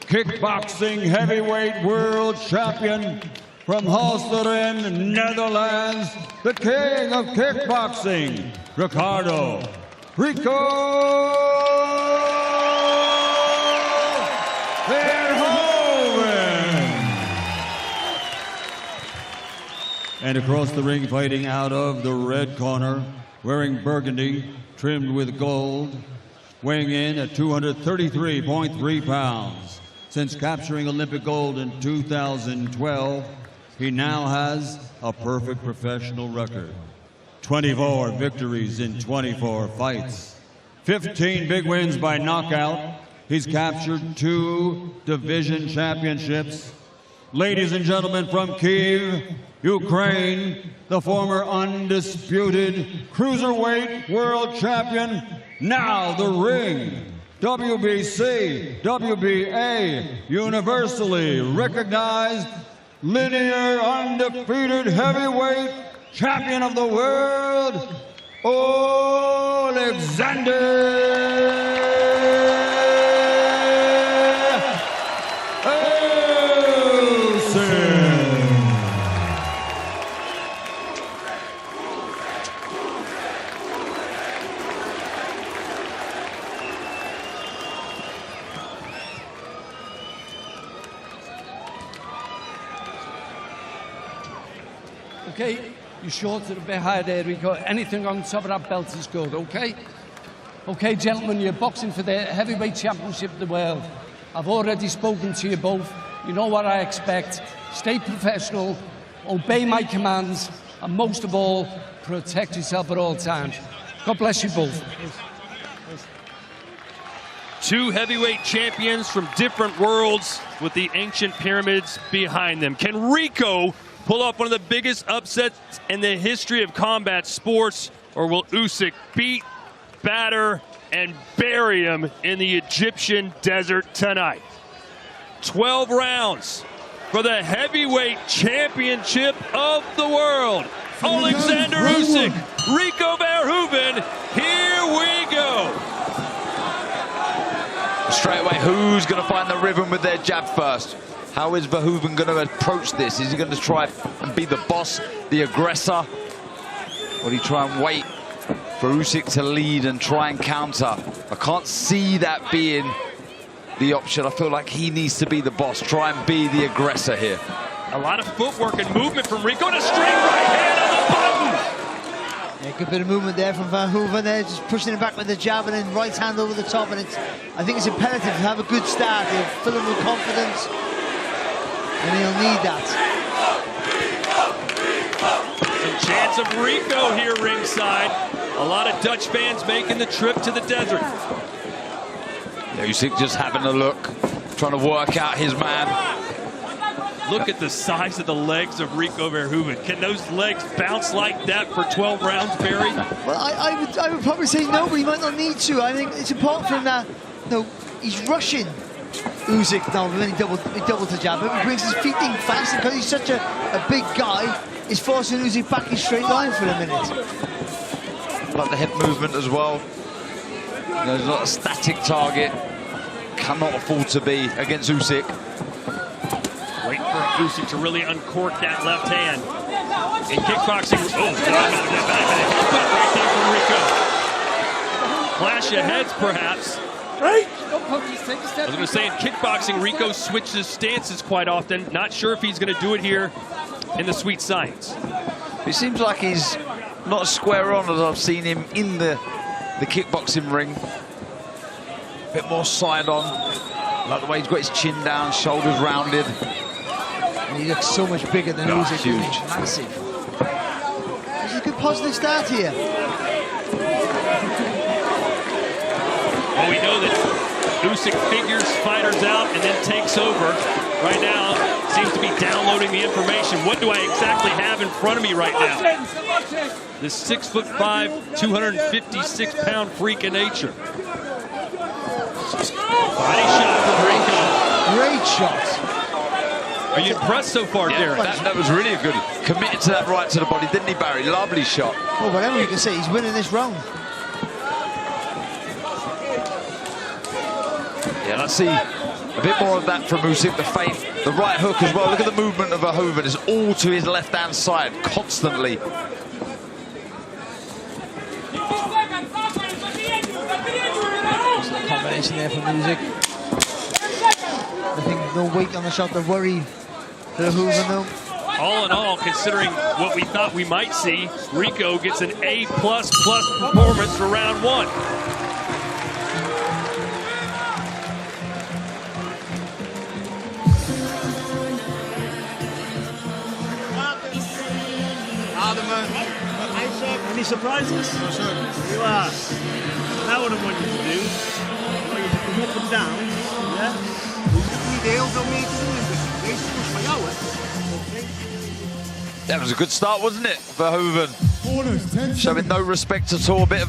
kickboxing heavyweight world champion from Holsteren, Netherlands, the king of kickboxing, Rico Verhoeven. And across the ring, fighting out of the red corner, wearing burgundy, trimmed with gold, weighing in at 233.3 pounds. Since capturing Olympic gold in 2012, he now has a perfect professional record. 24 victories in 24 fights. 15 big wins by knockout. He's captured 2 division championships. Ladies and gentlemen, from Kyiv, Ukraine, the former undisputed cruiserweight world champion, now the ring, WBC, WBA, universally recognized, linear, undefeated heavyweight champion of the world, Oleksandr. Okay, your shorts are a bit higher there, Rico. Anything on top of that belt is good, okay? Okay, gentlemen, you're boxing for the heavyweight championship of the world. I've already spoken to you both. You know what I expect. Stay professional, obey my commands, and most of all, protect yourself at all times. God bless you both. 2 heavyweight champions from different worlds with the ancient pyramids behind them. Can Rico pull off one of the biggest upsets in the history of combat sports, or will Usyk beat, batter, and bury him in the Egyptian desert tonight? 12 rounds for the heavyweight championship of the world. Oleksandr Usyk, Rico Verhoeven, here we go. Straight away, who's going to find the rhythm with their jab first? How is Verhoeven going to approach this? Is he going to try and be the boss, the aggressor? Or will he try and wait for Usyk to lead and try and counter? I can't see that being the option. I feel like he needs to be the boss, try and be the aggressor here. A lot of footwork and movement from Rico, and a straight right hand on the button. Yeah, good bit of movement there from Verhoeven there, just pushing it back with the jab and then right hand over the top. And I think it's imperative to have a good start here, fill him with confidence. And he'll need that. Some chance of Rico here ringside. A lot of Dutch fans making the trip to the desert. Usyk just having a look, trying to work out his man. Look at the size of the legs of Rico Verhoeven. Can those legs bounce like that for 12 rounds, Barry? Well, I would probably say no, but he might not need to. I think it's important for him that, he's rushing Usyk now when he doubled the jab. He brings his feet in fast, because he's such a big guy, he's forcing Usyk back in straight line for a minute. Like the hip movement as well. He's not a static target. Cannot afford to be against Usyk. Wait for Usyk to really uncork that left hand. In kickboxing, right there from Rico. Clash of heads, perhaps. Right. I was going to say, in kickboxing, Rico switches stances quite often. Not sure if he's going to do it here in the sweet science. It seems like he's not as square on as I've seen him in the kickboxing ring. A bit more side on. Like the way he's got his chin down, shoulders rounded. And he looks so much bigger than Usyk. Huge. Massive. This is a good positive start here. Well, we know that Usyk figures fighters out and then takes over. Right now, seems to be downloading the information. What do I exactly have in front of me right now? This 6'5", 256-pound freak of nature. Body shot from Rico. Great shot. Are you impressed so far, Derek? That was really good. Committed to that right to the body, didn't he, Barry? Lovely shot. Well, whatever you can say, he's winning this round. Yeah, let's see A bit more of that from Usyk, the feint, the right hook as well. Look at the movement of Verhoeven. It's all to his left-hand side, constantly. Combination there from Usyk. I think no weight on the shot to worry Verhoeven though. All in all, considering what we thought we might see, Rico gets an A++ performance for round 1. Any surprises? No, sir. You are. That what I want you to do. I want you to come up and down. Yeah? That was a good start, wasn't it, Verhoeven? Showing no respect at all. A bit of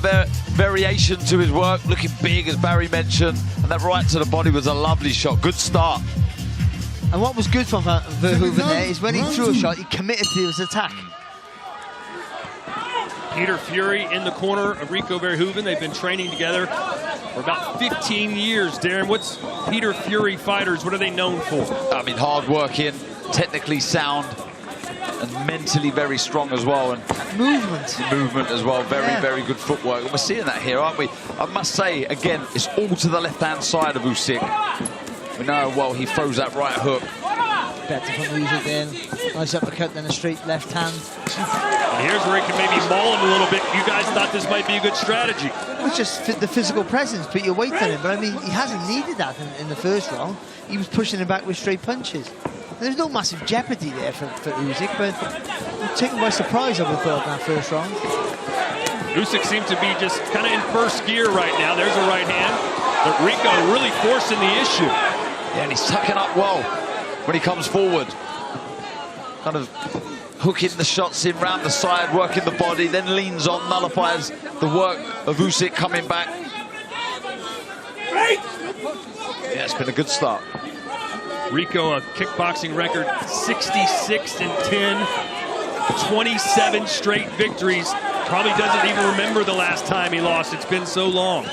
variation to his work. Looking big, as Barry mentioned. And that right to the body was a lovely shot. Good start. And what was good from Verhoeven there is when he threw a shot, he committed to his attack. Peter Fury in the corner of Rico Verhoeven. They've been training together for about 15 years. Darren, what's Peter Fury fighters, what are they known for? I mean, hard working, technically sound, and mentally very strong as well. And movement as well. Very good footwork. And we're seeing that here, aren't we? I must say, again, it's all to the left-hand side of Usyk. We know how well he throws that right hook. Better from Usyk then. Nice uppercut, then a straight left hand. And here's where he can maybe maul him a little bit. You guys thought this might be a good strategy. It's just the physical presence, put your weight on him. But I mean, he hasn't needed that in the first round. He was pushing him back with straight punches. There's no massive jeopardy there for Usyk, but taken by surprise, I would have thought, in that first round. Usyk seems to be just kind of in first gear right now. There's a right hand. But Rico really forcing the issue. Yeah, and he's tucking up well when he comes forward. Kind of hooking the shots in round the side, working the body, then leans on, nullifies the work of Usyk coming back. Yeah, it's been a good start. Rico, a kickboxing record 66-10, 27 straight victories. Probably doesn't even remember the last time he lost. It's been so long.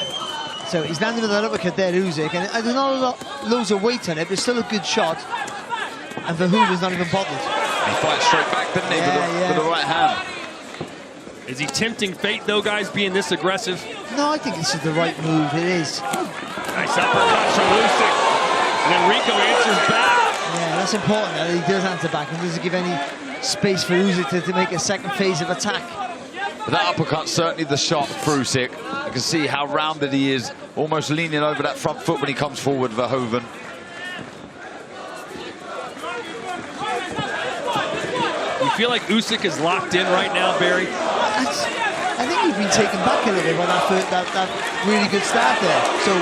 So he's landing with an uppercut there, Usyk, and there's not loads of weight on it, but it's still a good shot. And Verhoeven's not even bothered. He fights straight back, didn't he, with the right hand. Is he tempting fate, though, guys, being this aggressive? No, I think this is the right move. It is. Nice uppercut from Usyk. And then Rico answers back. Yeah, that's important that he does answer back and doesn't give any space for Usyk to make a second phase of attack. But that uppercut's certainly the shot for Usyk. You can see how rounded he is, almost leaning over that front foot when he comes forward, Verhoeven. You feel like Usyk is locked in right now, Barry? I think he's been taken back a little bit by that really good start there. So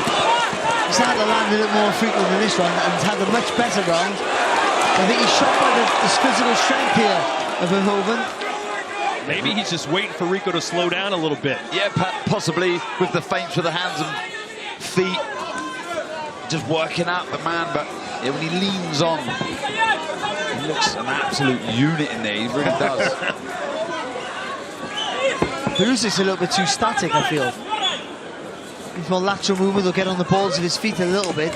he's had to land a little more frequently than this one and he's had a much better round. I think he's shocked by the physical strength here of Verhoeven. Maybe he's just waiting for Rico to slow down a little bit. Yeah, possibly with the feints with the hands and feet. Just working out the man, but yeah, when he leans on, he looks an absolute unit in there, he really does. Usyk's a little bit too static, I feel. He's more lateral movement, he'll get on the balls of his feet a little bit.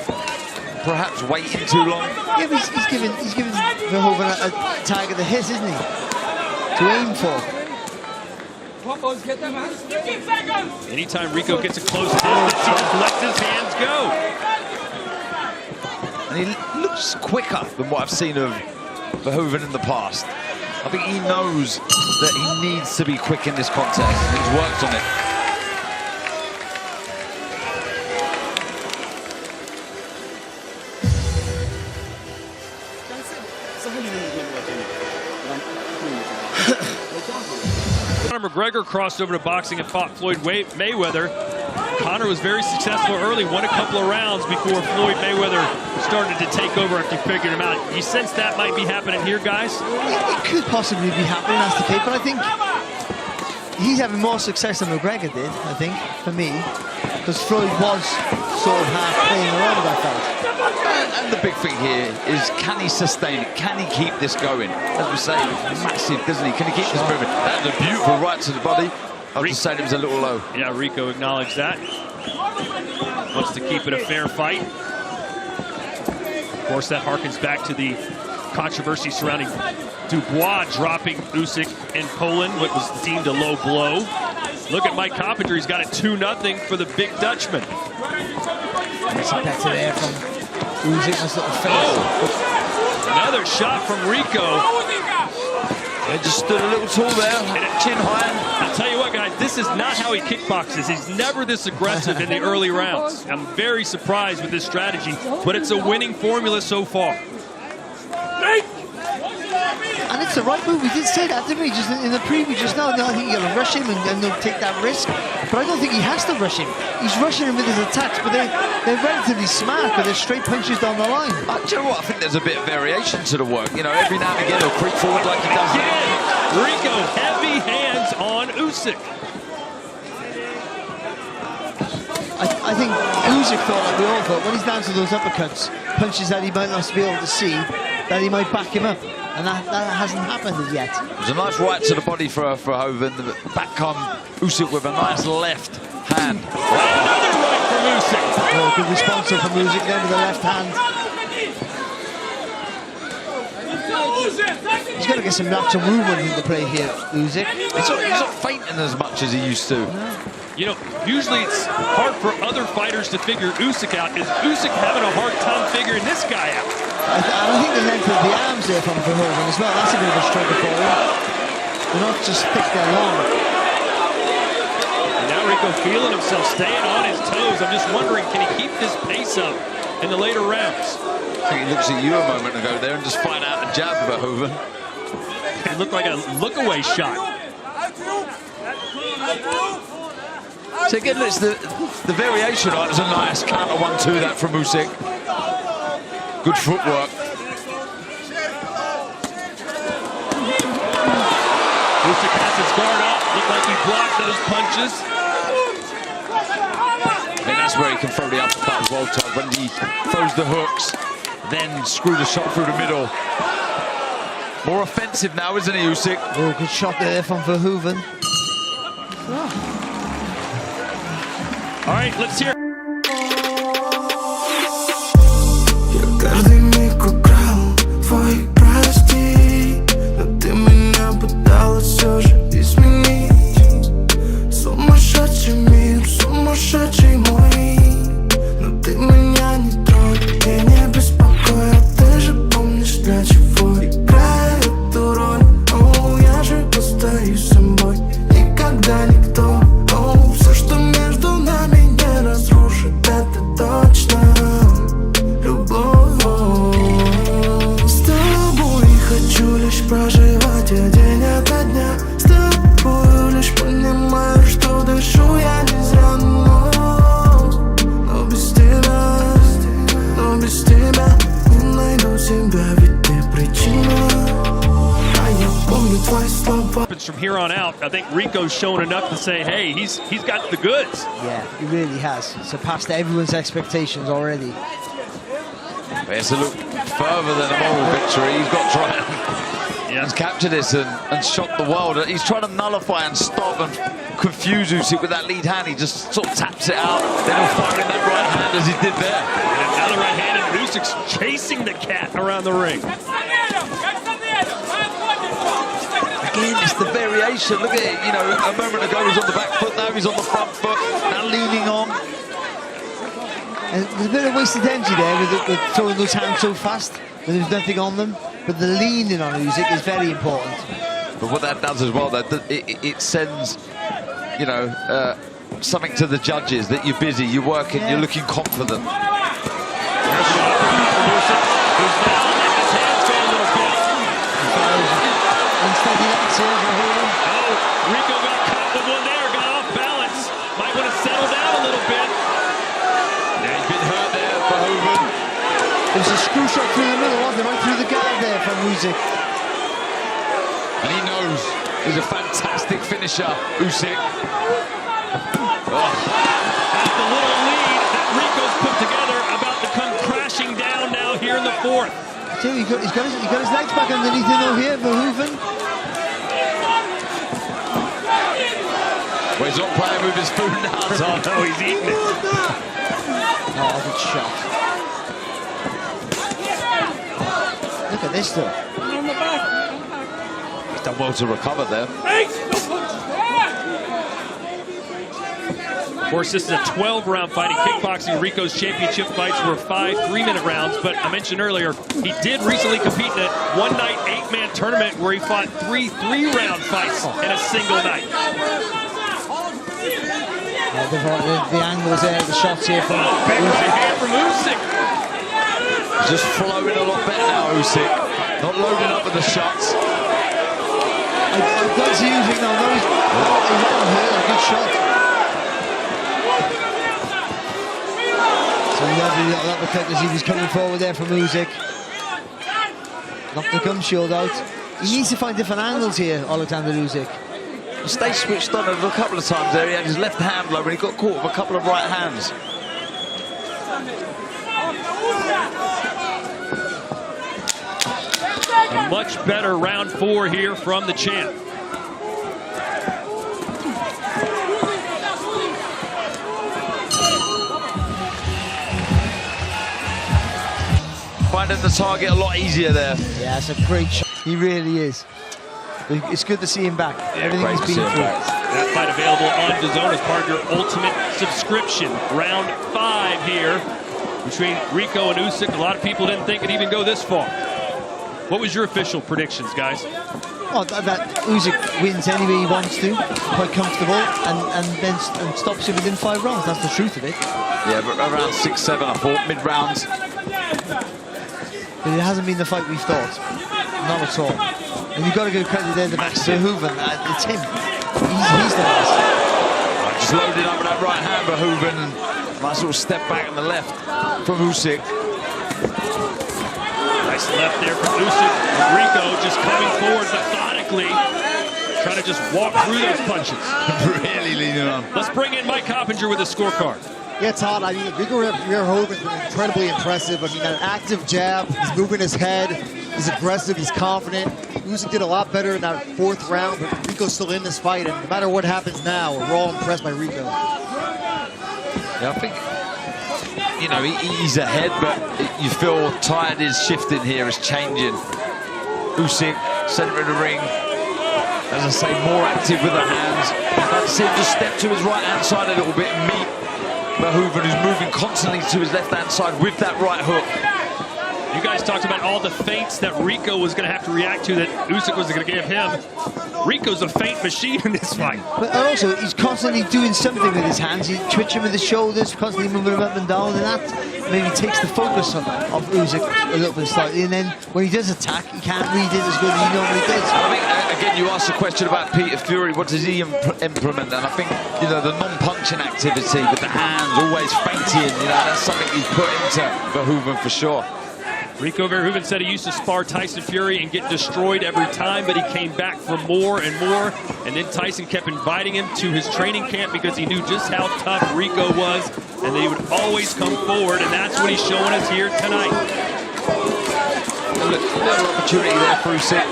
Perhaps waiting too long. Yeah, but he's giving Verhoeven a target to hit, isn't he? To aim for. Anytime Rico gets a close distance, he just lets his hands go. And he looks quicker than what I've seen of Verhoeven in the past. I think he knows that he needs to be quick in this contest, and he's worked on it. Conor McGregor crossed over to boxing and fought Floyd Mayweather. Conor was very successful early, won a couple of rounds before Floyd Mayweather started to take over after he figured him out. You sense that might be happening here, guys? It could possibly be happening, that's the case, but I think he's having more success than McGregor did, I think, for me, because Floyd was sort of half playing around, I felt. And the big thing here is, can he sustain it? Can he keep this going? As we say, massive, doesn't he? Can he keep this moving? That's a beautiful right to the body. I was just saying it was a little low. Yeah, Rico acknowledged that. Wants to keep it a fair fight. course, that harkens back to the controversy surrounding Dubois dropping Usyk in Poland, what was deemed a low blow. Look at Mike Coppinger. He's got it 2-0 for the big Dutchman. Nice back to there from Usyk. Nice little face. Oh, another shot from Rico. They just stood a little tall there, and a chin high. I'll tell you what, guys, this is not how he kickboxes. He's never this aggressive in the early rounds. I'm very surprised with this strategy, but it's a winning formula so far. And it's the right move. We did say that, didn't we? Just in the preview just now. No, I think you got to rush him and take that risk. But I don't think he has to rush him. He's rushing him with his attacks, but they're relatively smart, but they're straight punches down the line. Do you know what? I think there's a bit of variation to the work. You know, every now and again he'll creep forward like he does now. Rico, heavy hands on Usyk. I think Usyk thought, like we all thought, when he's down to those uppercuts, punches that he might not be able to see, that he might back him up. And that hasn't happened as yet. It was a nice right to the body for Verhoeven. Back come Usyk with a nice left hand. Another right from Usyk. Oh, good response from Usyk then with the left hand. He's got to get some natural movement into play here, Usyk. He's not fainting as much as he used to. You know, usually it's hard for other fighters to figure Usyk out. Is Usyk having a hard time figuring this guy out? I think the length of the arms there from Verhoeven as well, that's a bit of a struggle for him. They're not just thick, they're long. And now Rico feeling himself, staying on his toes. I'm just wondering, can he keep this pace up in the later rounds? I think he looks at you a moment ago there and just find out a jab, Verhoeven. It looked like a look-away shot. So again, it's the variation. It was a nice counter 1-2 that from Usyk. Good footwork. Usyk has his guard up. Looked like he blocked those punches. And that's where he can throw the uppercut as well, Todd. When he throws the hooks, then screw the shot through the middle. More offensive now, isn't he, Usyk? Oh, good shot there from Verhoeven. All right, let's hear. Каждый миг украл твои прости, но ты меня пыталась все же изменить. Сумасшедший мир, сумасшедший мой, но ты меня не трогай и не беспокой. Ты же помнишь, для чего играю эту роль. О, я же остаюсь собой, никогда никто. О, все, что между нами не разрушит, это точно. Хочу лишь проживать я день ото дня. С тобою лишь понимаю, что дышу я не зря. Но без тебя не найду себя, ведь ты причина. А я помню твои слова. From here on out, I think Rico's shown enough to say, hey, he's got the goods. Yeah, he really has. Surpassed everyone's expectations already. It's a look further than a moral victory. He's got to try and capture this and shock the world. He's trying to nullify and stop and confuse Usyk with that lead hand. He just sort of taps it out, then he'll fire in that right hand as he did there. And another right hand, and Usyk's chasing the cat around the ring. Again, it's the variation. Look at it. You know, a moment ago he was on the back foot, now he's on the front foot, now leaning on. And there's a bit of wasted energy there with throwing those hands so fast when there's nothing on them. But the leaning on Usyk is very important. But what that does as well, that it sends, you know, something to the judges that you're busy, you're working, you're looking confident. Unsteady legs here, Verhoeven. Oh, Rico got caught with one there, got off balance. Might want to settle down a little bit. Yeah, he's been hurt there, Verhoeven. There's a screw shot through the middle, wasn't there? Right through the guard there from Usyk. And he knows he's a fantastic finisher, Usyk. That's the little lead that Rico's put together about to come crashing down now here in the fourth. He's got his legs back underneath him though here, Verhoeven. Well, he's not playing with his food now, Tom. No, he's eating it. Oh, good shot. like this, though. He's done well to recover there. Of course, this is a 12-round fight. In kickboxing, Rico's championship fights were 5 3-minute rounds. But I mentioned earlier, he did recently compete in a one-night 8-man tournament where he fought 3 3-round fights in a single night. The angles there, the shots here from Big right hand from Usyk. He's just flowing a lot better now, Usyk. Not loading up with the shots. I'd like to see Usyk now. No, he's not hurt. A good shot. So lovely little uppercut as he was coming forward there from Usyk. Knocked the gum shield out. He needs to find different angles here, Oleksandr Usyk. He stayed switched on a couple of times there. He had his left hand low and he got caught with a couple of right hands. A much better round 4 here from the champ. Finding the target a lot easier there. Yeah, it's a great shot. He really is. It's good to see him back. Everything he's been through. That fight available on DAZN as part of your ultimate subscription. Round 5 here between Rico and Usyk. A lot of people didn't think it'd even go this far. What was your official predictions, guys? Oh, that Usyk wins any way he wants to, quite comfortable, and then stops him within 5 rounds. That's the truth of it. Yeah, but around 6, 7, I thought, mid-rounds. But it hasn't been the fight we thought. Not at all. And you've got to give credit there to Verhoeven. It's him. He's the best. Just loaded up with that right hand, Verhoeven, and nice little step back on the left from Usyk. Nice left there from Usyk. Rico just coming forward methodically, trying to just walk through those punches. Really leaning on. Let's bring in Mike Coppinger with a scorecard. Yeah, Todd, I mean, Rico Verhoeven's been incredibly impressive. I mean, an active jab, he's moving his head, he's aggressive, he's confident. Usyk did a lot better in that 4th round, but Rico's still in this fight, and no matter what happens now, we're all impressed by Rico. Yeah, I think, you know, he's ahead, but you feel tide is shifting here, it's changing. Usyk, center of the ring, as I say, more active with the hands. I'd like to see him just step to his right-hand side a little bit and meet Verhoeven, who's moving constantly to his left-hand side with that right hook. You guys talked about all the feints that Rico was going to have to react to that Usyk was going to give him. Rico's a feint machine in this fight. But also, he's constantly doing something with his hands. He's twitching with his shoulders, constantly moving them up and down, and that maybe takes the focus of Usyk a little bit slightly. And then when he does attack, he can't read it as good as he normally does. I think, again, you asked a question about Peter Fury. What does he implement? And I think, you know, the non-punching activity with the hands, always feinting, you know, that's something he's put into Verhoeven for sure. Rico Verhoeven said he used to spar Tyson Fury and get destroyed every time, but he came back for more and more. And then Tyson kept inviting him to his training camp because he knew just how tough Rico was, and they would always come forward, and that's what he's showing us here tonight. A little opportunity there for Usyk.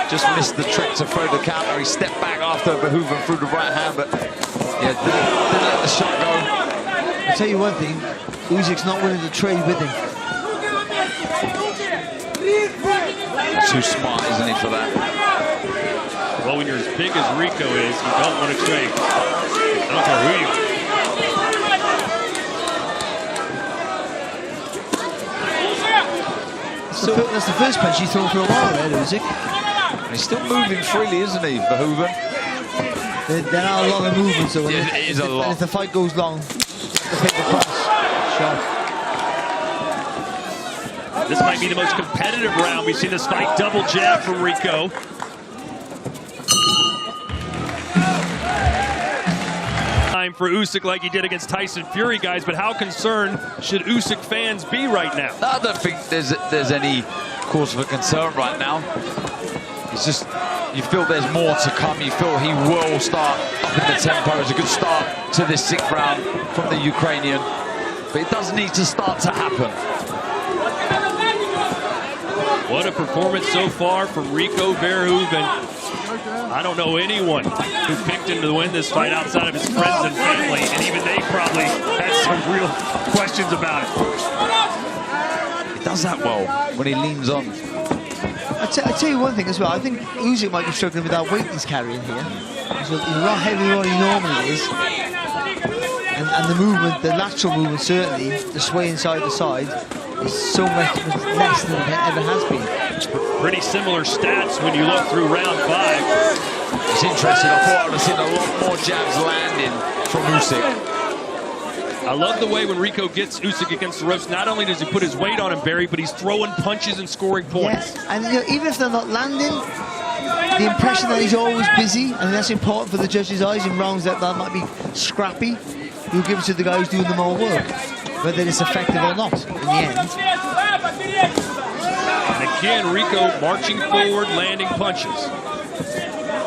Just missed the trick to throw the counter. He stepped back after Verhoeven threw the right hand, but yeah, didn't let the shot go. I'll tell you one thing, Usyk's not willing to trade with him. Too smart, isn't he, for that? Well, when you're as big as Rico is, you don't want to trade. I don't care who you are. That's the first punch he's thrown for a while there, Usyk. He's still moving freely, isn't he, Verhoeven? There are a lot of movements, though. Yeah, it is a lot. And if the fight goes long, the paper cross shot. This might be the most competitive round we've seen this fight. Double jab from Rico. Time for Usyk like he did against Tyson Fury, guys, but how concerned should Usyk fans be right now? I don't think there's any cause for concern right now. It's just, you feel there's more to come. You feel he will start up in the tempo. It's a good start to this 6th round from the Ukrainian, but it does need to start to happen. What a performance so far from Rico Verhoeven. I don't know anyone who picked him to win this fight outside of his friends and family, and even they probably had some real questions about it. He does that well when he leans on. I tell you one thing as well. I think Usyk might be struggling with that weight he's carrying here. He's a lot heavier than what he normally is. And the movement, the lateral movement certainly, the swaying side to side, is so much less than it ever has been. Pretty similar stats when you look through round 5. It's interesting. I thought I would have seen a lot more jabs landing from Usyk. I love the way when Rico gets Usyk against the ropes, not only does he put his weight on him, Barry, but he's throwing punches and scoring points. Yes, and even if they're not landing, the impression that he's always busy, and that's important for the judges' eyes in rounds that might be scrappy. You'll give it to the guy who's doing the more work, whether it's effective or not in the end. And again, Rico marching forward, landing punches.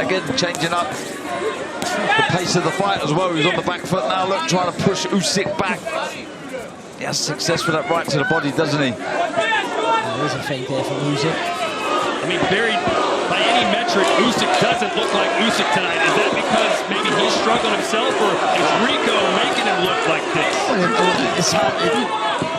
Again, changing up the pace of the fight as well. He's on the back foot now, look, trying to push Usyk back. He has success with that right to the body, doesn't he? There's a feint there from Usyk. I mean, Barry, by any metric, Usyk doesn't look like Usyk tonight. Is that because maybe he's struggling himself, or is Rico making him look like this? Well, it's hard.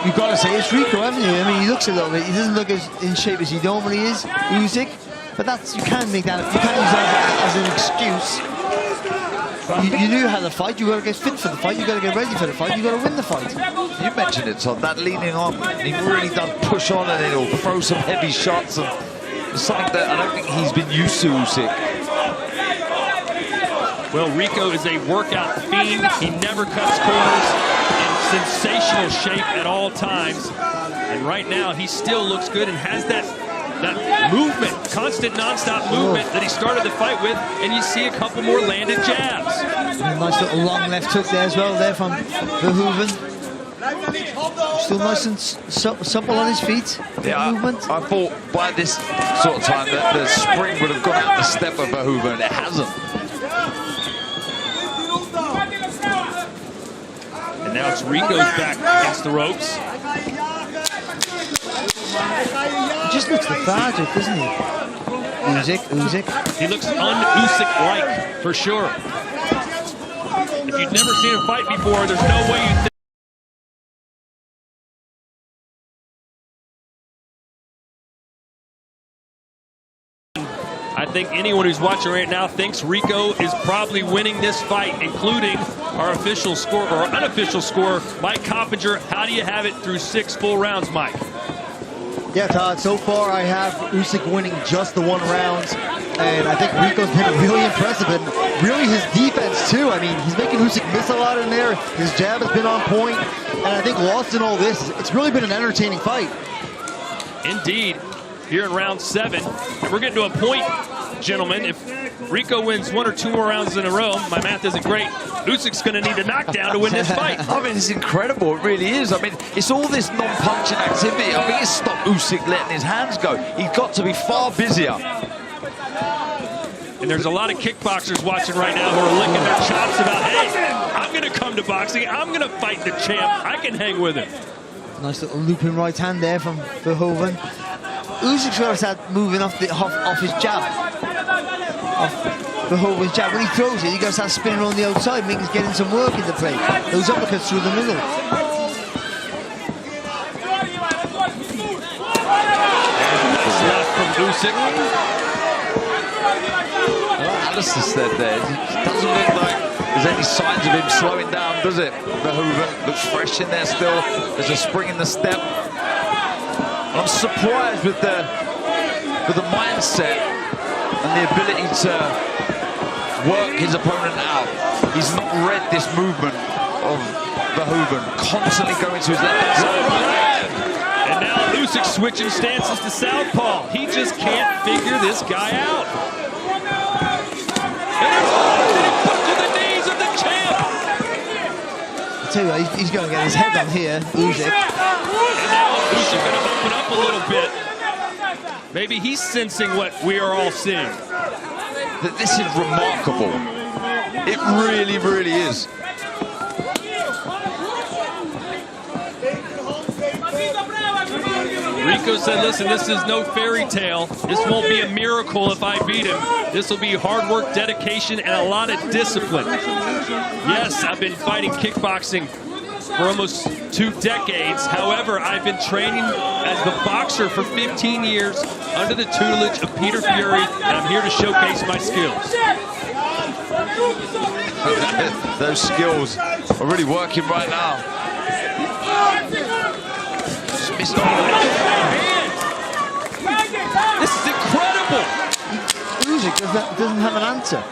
You've got to say it's Rico, haven't you? I mean, he looks a little bit. He doesn't look as in shape as he normally is, Usyk. But you can't make that. You can't use that as an excuse. You knew how to fight. You got to get fit for the fight. You got to get ready for the fight. You got to win the fight. You mentioned it, Todd. That leaning on, he really does push on, and he'll throw some heavy shots. And it's something that I don't think he's been used to, Usyk. Well, Rico is a workout fiend. He never cuts corners. In sensational shape at all times. And right now, he still looks good and has that movement, constant non-stop movement that he started the fight with, and you see a couple more landed jabs. And a nice little long left hook there as well, there from Verhoeven. Still nice and supple on his feet. Yeah, movement. I thought by this sort of time that the spring would have gone out the step of Verhoeven. It hasn't. And now it's Rico's back against the ropes. He just looks lethargic, doesn't he? Usyk. He looks un-Usyk-like, for sure. If you've never seen him fight before, there's no way you'd think. I think anyone who's watching right now thinks Rico is probably winning this fight, including our official score, or our unofficial score, Mike Coppinger. How do you have it through 6 full rounds, Mike? Yeah, Todd, so far I have Usyk winning just the 1 round, and I think Rico's been really impressive, and really his defense too. I mean, he's making Usyk miss a lot in there. His jab has been on point, and I think lost in all this, it's really been an entertaining fight. Indeed. Here in round 7, we're getting to a point, gentlemen. If Rico wins 1 or 2 more rounds in a row, my math isn't great, Usyk's going to need a knockdown to win this fight. I mean, it's incredible. It really is. I mean, it's all this non-punching activity. I think it's stopped Usyk letting his hands go. He's got to be far busier. And there's a lot of kickboxers watching right now who are licking their chops about, hey, I'm going to come to boxing. I'm going to fight the champ. I can hang with him. Nice little looping right hand there from Verhoeven. Usyk's got to start moving off his jab. Off Verhoeven's jab. When he throws it, he got to start spinning on the outside, making getting some work into play. Those uppercuts through the middle. Left from Usyk. Alistair said there, it doesn't look like there's any signs of him slowing down, does it? Verhoeven looks fresh in there still. There's a spring in the step. I'm surprised with the mindset and the ability to work his opponent out. He's not read this movement of Verhoeven, constantly going to his left side. And now Usyk switching stances to southpaw. He just can't figure this guy out. And there's a put to the knees of the champ. I tell you what, he's going to get his head on here, Usyk. And now Usyk going to open up a little bit. Maybe he's sensing what we are all seeing. This is remarkable. It really, really is. Rico said, listen, this is no fairy tale. This won't be a miracle if I beat him. This will be hard work, dedication, and a lot of discipline. Yes, I've been fighting kickboxing for almost 2 decades. However, I've been training as the boxer for 15 years under the tutelage of Peter Fury, and I'm here to showcase my skills. Those skills are really working right now. This is incredible. Usyk doesn't have an answer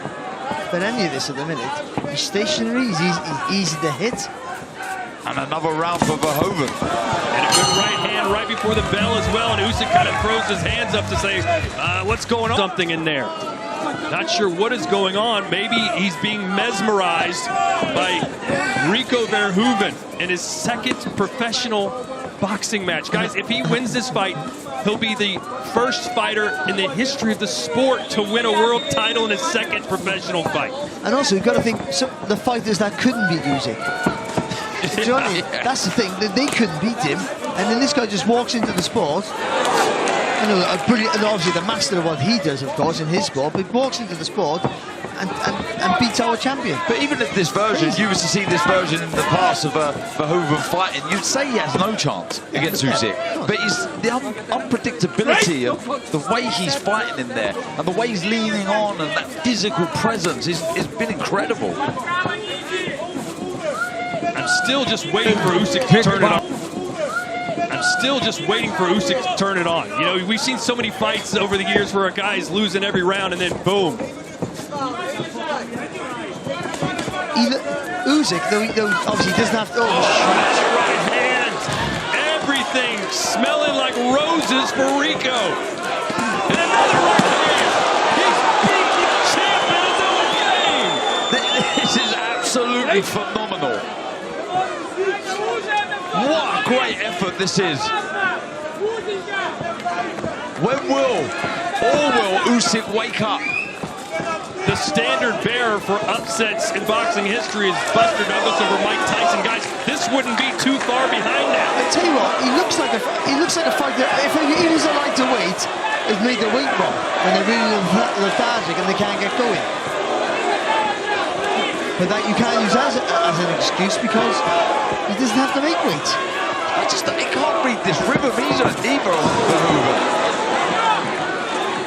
for any of this at the minute. He's stationary, he's easy to hit. And another round for Verhoeven. And a good right hand right before the bell as well. And Usyk kind of throws his hands up to say, what's going on? Something in there. Not sure what is going on. Maybe he's being mesmerized by Rico Verhoeven in his 2nd professional boxing match. Guys, if he wins this fight, he'll be the first fighter in the history of the sport to win a world title in his 2nd professional fight. And also, you've got to think, the fighters that couldn't beat Usyk. Do you know what I mean? That's the thing, they couldn't beat him. And then this guy just walks into the sport. You know, and obviously the master of what he does, of course, in his sport, but he walks into the sport and beats our champion. But even if this version, you used to see this version in the past of Verhoeven fighting, you'd say he has no chance against Usyk. But it's the unpredictability of the way he's fighting in there and the way he's leaning on and that physical presence has been incredible. I'm still just waiting for Usyk to turn it on. I'm still just waiting for Usyk to turn it on. You know, we've seen so many fights over the years where a guy is losing every round and then boom. Usyk, though obviously doesn't have to... That's a right hand. Everything smelling like roses for Rico. And another right hand. He's beating the champion of the game. This is absolutely phenomenal. What a great effort this is. When will Usyk wake up? The standard bearer for upsets in boxing history is Buster Douglas over Mike Tyson. Guys, this wouldn't be too far behind now. I tell you what, he looks like a fighter. If he was a lightweight, it'd make the weight wrong when they're really lethargic and they can't get going. But that you can't use as an excuse because he doesn't have to make weight. I can't read this rhythm either Verhoeven.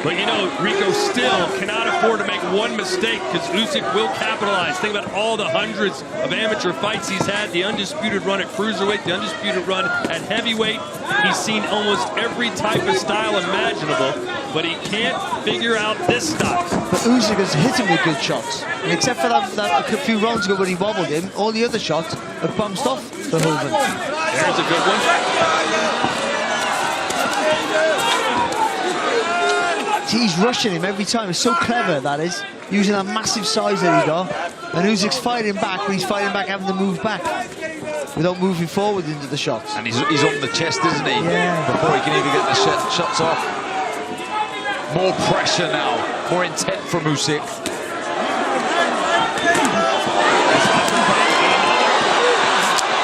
But you know, Rico still cannot afford to make one mistake because Usyk will capitalize. Think about all the hundreds of amateur fights he's had, the undisputed run at cruiserweight, the undisputed run at heavyweight. He's seen almost every type of style imaginable, but he can't figure out this style. But Usyk has hit him with good shots. And except for that a few rounds ago when he wobbled him, all the other shots have bounced off Verhoeven. There's a good one. He's rushing him every time. It's so clever, that is. Using that massive size that he got. And Usyk's fighting back, but he's fighting back having to move back without moving forward into the shots. And he's on the chest, isn't he? Yeah. Before he can even get the shots off. More pressure now. More intent from Usyk.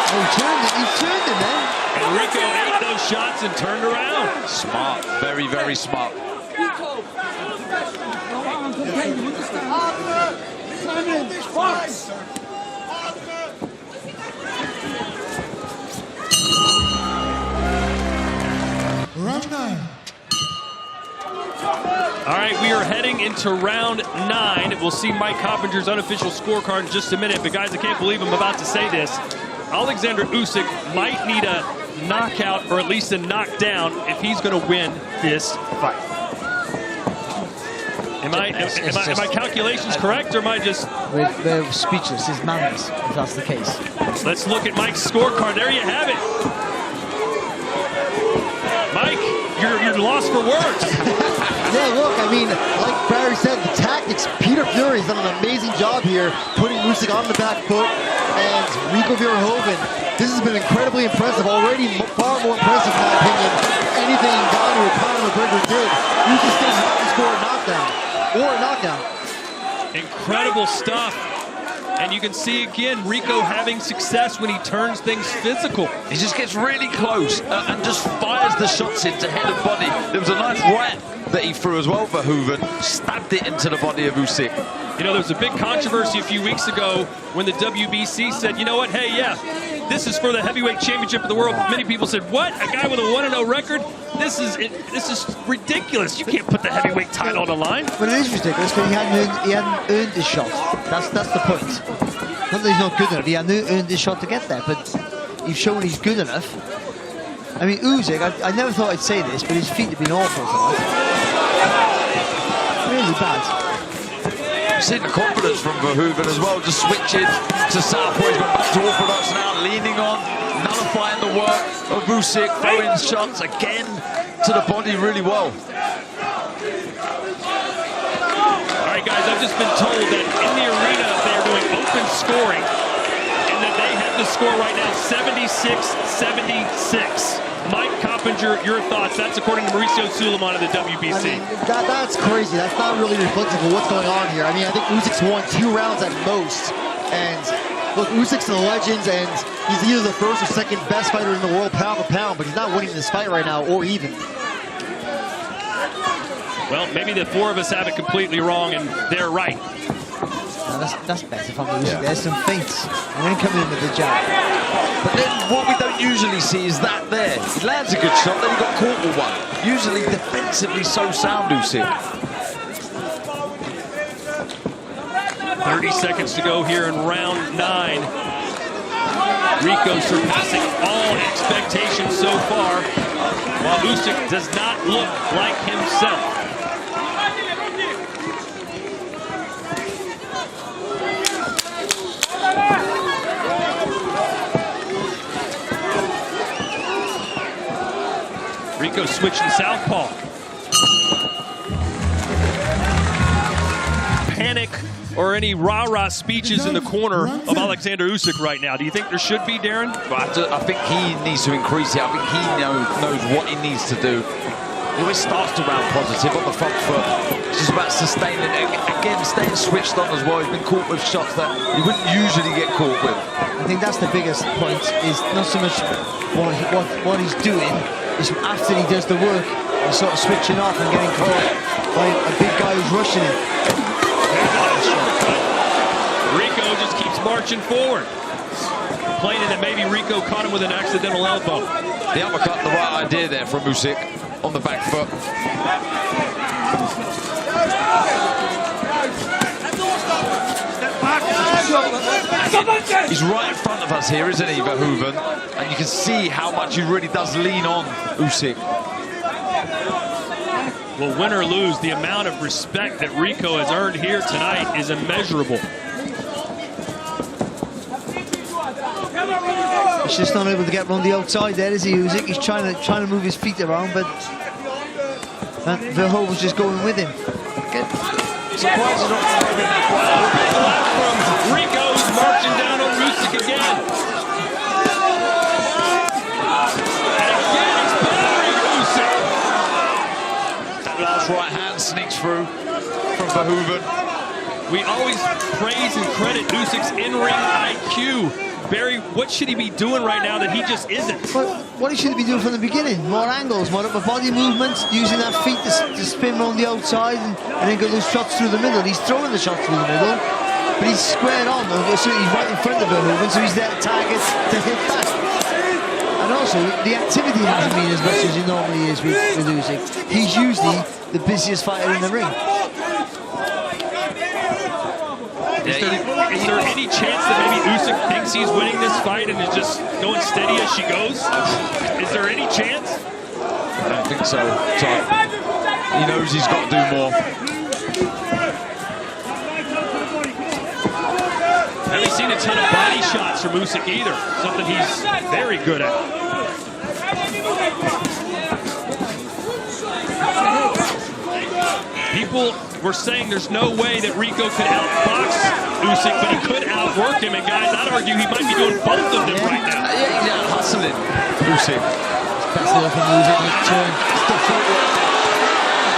Oh, he turned him then. And Rico ate those shots and turned around. Smart. Very, very smart. Round 9. All right, we are heading into round 9. We'll see Mike Coppinger's unofficial scorecard in just a minute. But guys, I can't believe I'm about to say this. Oleksandr Usyk might need a knockout or at least a knockdown if he's going to win this fight. Am my calculations correct, or am I just... We're speechless. It's madness, if that's the case. Let's look at Mike's scorecard. There you have it. Mike, you're lost for words. Yeah, look, I mean, like Barry said, the tactics, Peter Fury's done an amazing job here, putting Usyk on the back foot, and Rico Verhoeven, this has been incredibly impressive, already far more impressive in my opinion, anything Ngannou or Conor McGregor did. Usyk still has to score a knockdown, or a knockout. Incredible stuff. And you can see again Rico having success when he turns things physical. He just gets really close and just fires the shots into head and body. There was a nice right that he threw as well, Verhoeven. Stabbed it into the body of Usyk. You know, there was a big controversy a few weeks ago when the WBC said, you know what, hey, yeah, this is for the heavyweight championship of the world. Many people said, what? A guy with a 1-0 record? This is ridiculous. You can't put the heavyweight title on the line. But it is ridiculous because he hadn't earned his shot. That's the point. Not that he's not good enough. He hadn't earned his shot to get there, but he's shown he's good enough. I mean, Usyk, I never thought I'd say this, but his feet have been awful tonight. Really bad. Seen the confidence from Verhoeven as well, just switching to southpaw. He's got back to orthodox now, leaning on, nullifying the work of Usyk, throwing shots again to the body really well. All right, guys, I've just been told that in the arena they're doing open scoring and that they have the score right now 76-76. Mike Coppinger, your thoughts? That's according to Mauricio Suleiman of the WBC. I mean, that's crazy. That's not really reflective of what's going on here. I mean, I think Usyk's won 2 rounds at most. And look, Usyk's a legend, and he's either the first or second best fighter in the world pound for pound, but he's not winning this fight right now, or even. Well, maybe the 4 of us have it completely wrong, and they're right. No, that's better from Usyk. Yeah. There's some feints, and then coming in with the jab. But then what we don't usually see is that there. He lands a good shot, then he got caught with one. Usually defensively so sound, Usyk. 30 seconds to go here in round 9. Rico surpassing all expectations so far, while Usyk does not look like himself. Rico switching southpaw. Panic or any rah-rah speeches in the corner of Oleksandr Usyk right now. Do you think there should be, Darren? But I think he needs to increase it. I think he knows what he needs to do. He always starts the round positive on the front foot. It's just about sustaining it. Again, staying switched on as well. He's been caught with shots that he wouldn't usually get caught with. I think that's the biggest point, is not so much what he's doing, is after he does the work, he's sort of switching off and getting caught by a big guy who's rushing him. Rico just keeps marching forward, complaining that maybe Rico caught him with an accidental elbow. The uppercut, the right idea there from Usyk on the back foot. He's right in front of us here, isn't he, Verhoeven? And you can see how much he really does lean on Usyk. Well, win or lose, the amount of respect that Rico has earned here tonight is immeasurable. He's just not able to get around the outside there, is he, Usyk? He's trying to move his feet around, but Verhoeven's just going with him. Surprised Rico's marching down on Usyk again. And again, it's battering Usyk. That last right hand sneaks through from Verhoeven. We always praise and credit Usyk's in-ring IQ. Barry, what should he be doing right now that he just isn't? Well, what he should be doing from the beginning, more angles, more upper body movements, using that feet to spin around the outside and then go those shots through the middle. He's throwing the shots through the middle, but he's squared on, so he's right in front of Verhoeven, so he's there to target, to hit back. And also, the activity hasn't been as much as it normally is with Usyk. He's usually the busiest fighter in the ring. Is there any chance that maybe Usyk thinks he's winning this fight and is just going steady as she goes? Is there any chance? I don't think so. He knows he's got to do more. Haven't seen a ton of body shots from Usyk either. Something he's very good at. People were saying there's no way that Rico could outbox Usyk, but he could outwork him. And guys, I'd argue he might be doing both of them right now. Yeah, he's out hustling Usyk. That's it up and Usyk in turn. The footwork.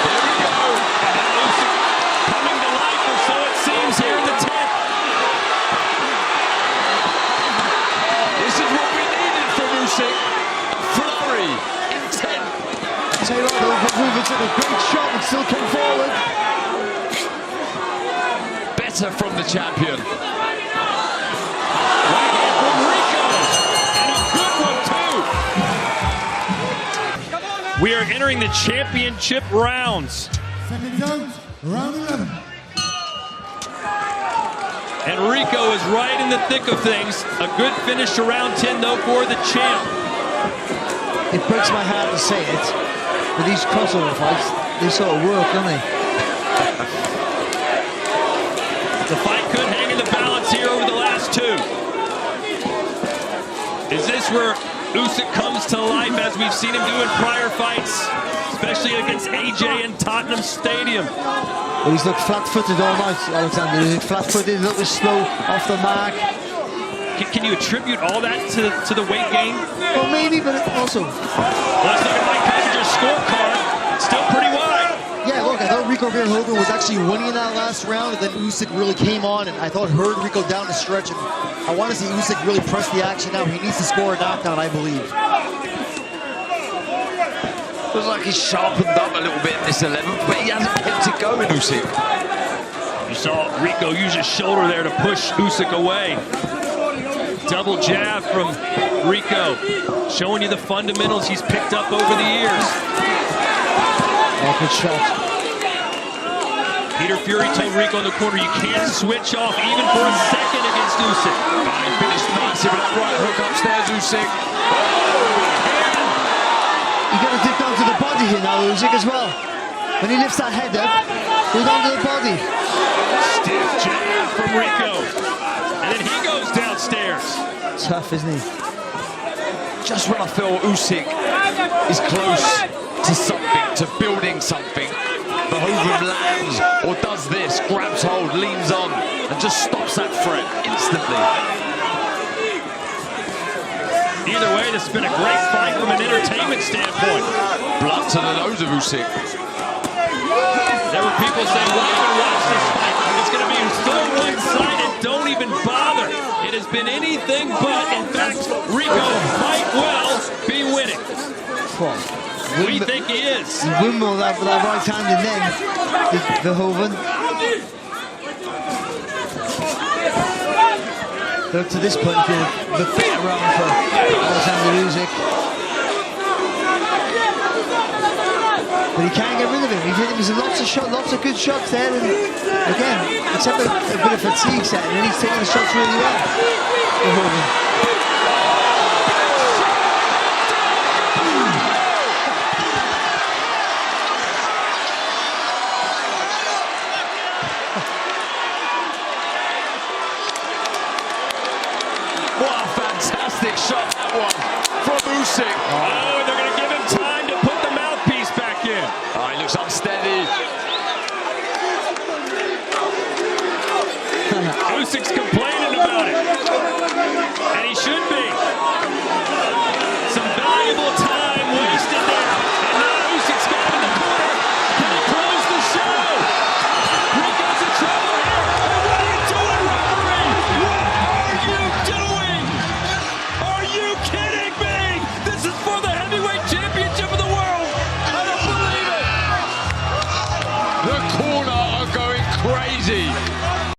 There we go. And now Usyk coming to life, or so it seems here in the 10th. This is what we needed from Usyk. A flurry in 10. Say right though, Verhoeven took a great shot and still come forward. Better from the champion. Right hand from Rico. We are entering the championship rounds. Second round, round 11. And Rico is right in the thick of things. A good finish to round 10, though, for the champ. It breaks my heart to say it, but these crossover fights, they sort of work, don't they? The fight could hang in the balance here over the last two. Is this where Usyk comes to life as we've seen him do in prior fights, especially against AJ in Tottenham Stadium? Well, he's looked flat-footed all night, Oleksandr. He's flat-footed, a little bit slow, off the mark. Can you attribute all that to the weight gain? Well, maybe, but also... Let's look at Mike Coverage's scorecard. Still pretty wide. Yeah, look, I thought Rico Verhoeven was actually winning that last round, and then Usyk really came on, and I thought hurt Rico down the stretch, and I want to see Usyk really press the action now. He needs to score a knockdown, I believe. Looks like he's sharpened up a little bit in this 11th, but he hasn't kept it going, Usyk. You saw Rico use his shoulder there to push Usyk away. Double jab from Rico, showing you the fundamentals he's picked up over the years. Oh, good shot. Peter Fury told Rico in the corner, you can't switch off even for a second against Usyk. He finished nicely with that right hook upstairs, Usyk. You got to dip down to the body here now, Usyk, as well. When he lifts that head up, go down to the body. Stiff jab from Rico. And then he goes downstairs. Tough, isn't he? Just when I feel Usyk is close to something, to building something, Verhoeven lands or does this, grabs hold, leans on, and just stops that threat instantly. Either way, this has been a great fight from an entertainment standpoint. Blood to the nose of Usyk. There were people saying, why even watch this fight? It's going to be so one-sided, don't even bother. It has been anything but. In fact, Rico might well be winning. We think he is. Windmill that with that right hand and then Verhoeven. Up to this point, the better round for Oleksandr Usyk. But he can't get rid of him. He hit him with lots of good shots there. And again, except a bit of fatigue setting, and he's taking the shots really well. Verhoeven. What a fantastic shot that one from Usyk. Oh, they're going to give him time to put the mouthpiece back in. Oh, he looks unsteady. Usyk's complaining about it. And he should be. Some valuable time wasted there. And now Usyk's got him in the corner. Can he close the show? Rico's in trouble here. And what are you doing, referee? What are you doing? Are you kidding me? This is for the heavyweight championship of the world. I don't believe it. The corner are going crazy.